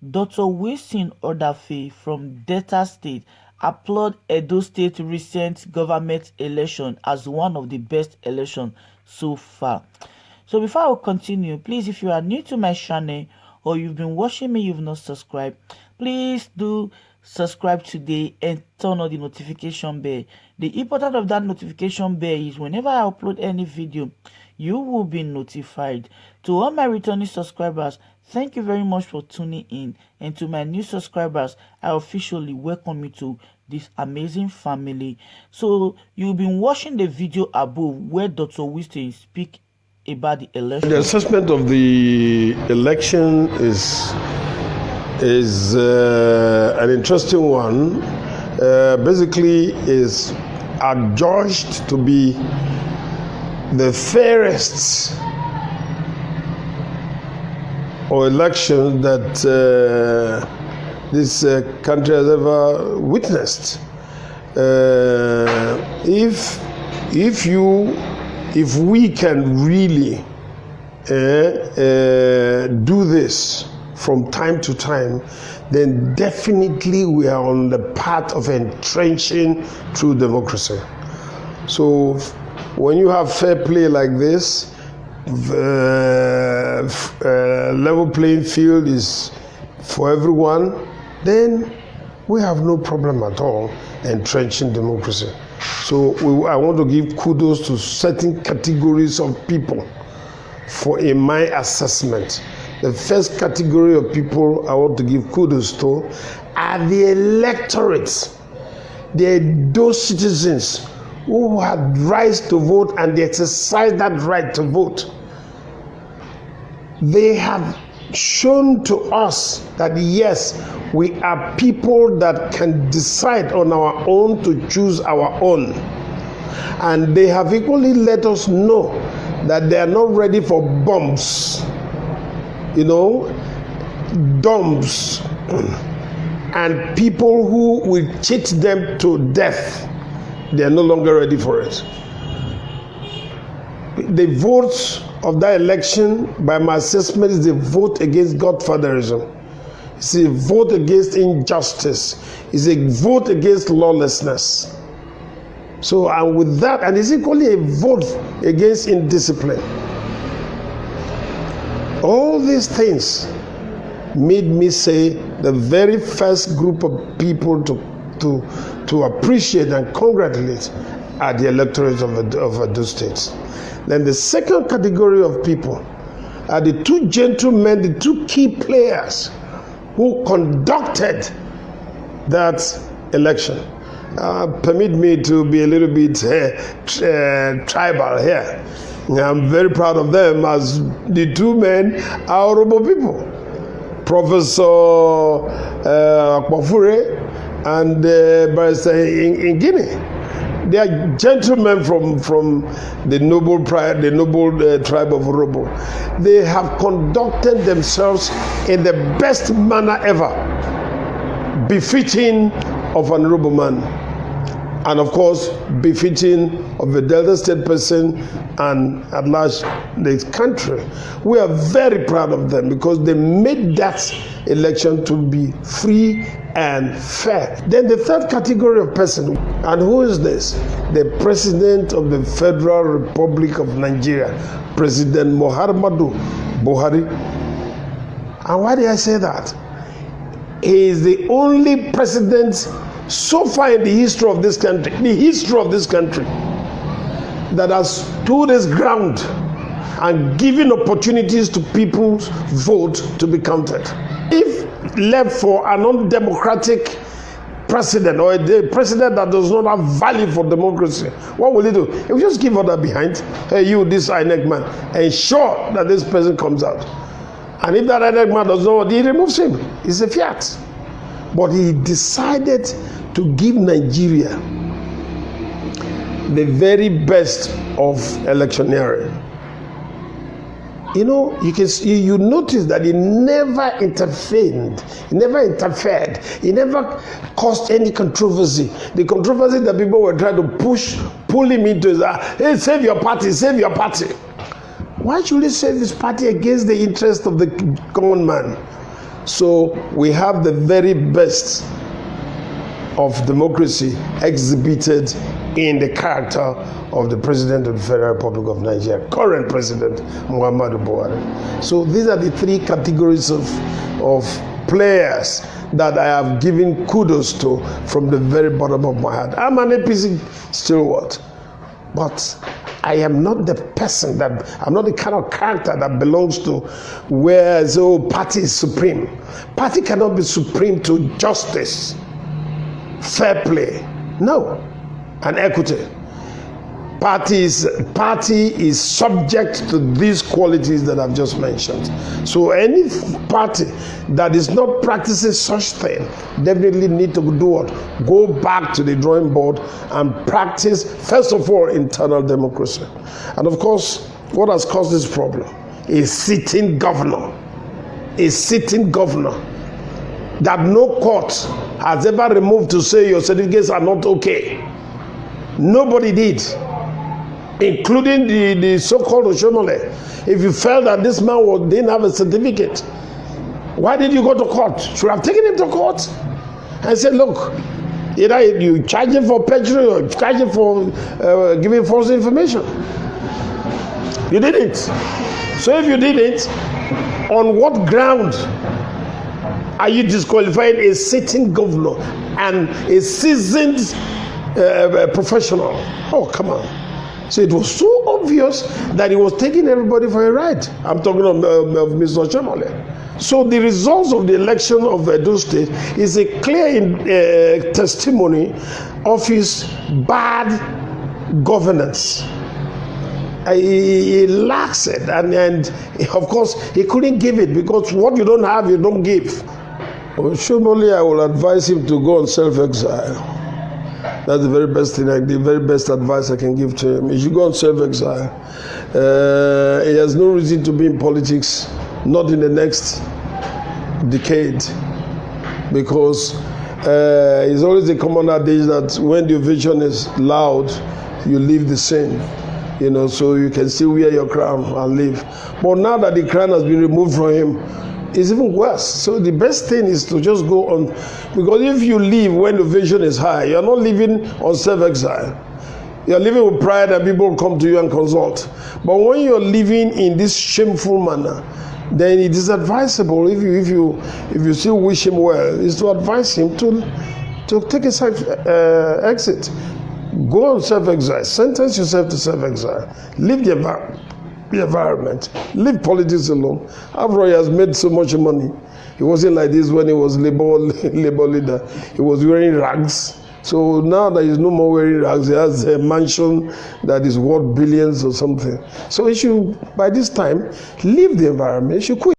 Dr. Wilson Odafe from Delta State applaud Edo State recent government election as one of the best elections so far. So before I continue, please, if you are new to my channel or you've been watching me, you've not subscribed, please do subscribe today and turn on the notification bell. The importance of that notification bell is whenever I upload any video, you will be notified. To all my returning subscribers, thank you very much for tuning in, and to my new subscribers, I officially welcome you to this amazing family. So you've been watching the video above where Dr. Wilson speak about the election. The assessment of the election is an interesting one. Basically, is adjudged to be the fairest or election that this country has ever witnessed. If we can really do this from time to time, then definitely we are on the path of entrenching true democracy. So when you have fair play like this, level playing field is for everyone, then we have no problem at all entrenching democracy. So I want to give kudos to certain categories of people in my assessment. The first category of people I want to give kudos to are the electorates. They're those citizens who had rights to vote and they exercise that right to vote. They have shown to us that yes, we are people that can decide on our own to choose our own. And they have equally let us know that they are not ready for bombs, dumps, and people who will cheat them to death. They are no longer ready for it. The vote of that election, by my assessment, is a vote against godfatherism. It's a vote against injustice. It's a vote against lawlessness. So, and with that, and it's equally a vote against indiscipline. All these things made me say the very first group of people to appreciate and congratulate are the electorates of Edo State. Then the second category of people are the two gentlemen, the two key players who conducted that election. Permit me to be a little bit tribal here. I'm very proud of them as the two men are honorable people. Professor Akpofure and Barrister Ngini. They are gentlemen from the noble tribe of Orobo. They have conducted themselves in the best manner ever, befitting of an honorable man, and of course befitting of a Delta State person and at large the country. We are very proud of them because they made that election to be free and fair. Then the third category of person, and who is this? The President of the Federal Republic of Nigeria, President Muhammadu Buhari. And why did I say that? He is the only president so far in the history of this country, that has stood his ground and given opportunities to people's vote to be counted. If left for an undemocratic president or a president that does not have value for democracy, what will he do? He will just give order behind. Hey, you, this INEC man, ensure that this person comes out. And if that INEC man does not, he removes him. It's a fiat. But he decided to give Nigeria the very best of electioneering. You know, you notice that he never interfered. He never caused any controversy. The controversy that people were trying to pull him into is that, hey, save your party, save your party. Why should he save his party against the interest of the common man? So we have the very best of democracy exhibited in the character of the President of the Federal Republic of Nigeria, current President Muhammadu Buhari. So these are the three categories of players that I have given kudos to from the very bottom of my heart. I'm an APC steward, but I am not the person I'm not the kind of character that belongs to where party is supreme. Party cannot be supreme to justice, fair play, no, and equity. Party is subject to these qualities that I've just mentioned. So any party that is not practicing such thing definitely need to do what? Go back to the drawing board and practice, first of all, internal democracy. And of course, what has caused this problem is sitting governor. That no court has ever removed to say your certificates are not okay. Nobody did, including the so-called Oshiomhole. If you felt that this man didn't have a certificate, why did you go to court? Should have taken him to court and said, look, either you charge him for perjury or you charge him for giving false information. You didn't. So if you didn't, on what ground are you disqualifying a sitting governor and a seasoned professional? Oh, come on. So it was so obvious that he was taking everybody for a ride. I'm talking of Mr. Oshiomhole. So the results of the election of Edo State is a clear testimony of his bad governance. He lacks it, and of course he couldn't give it, because what you don't have, you don't give. Oshiomhole, I will advise him to go on self-exile. That's the very best thing, the very best advice I can give to him. He should go on self-exile. He has no reason to be in politics, not in the next decade, because it's always a common adage that when the vision is loud, you leave the scene. So you can still wear your crown and live. But now that the crown has been removed from him, it's even worse. So the best thing is to just go on, because if you leave when the vision is high, you're not living on self-exile. You're living with pride and people come to you and consult. But when you're living in this shameful manner, then it is advisable, if you still wish him well, is to advise him to take a exit. Go on self-exile. Sentence yourself to self-exile. Leave the environment. Leave politics alone. After all, he has made so much money. He wasn't like this when he was labor leader. He was wearing rags. So now that he's no more wearing rags, he has a mansion that is worth billions or something. So he should, by this time, leave the environment. He should quit.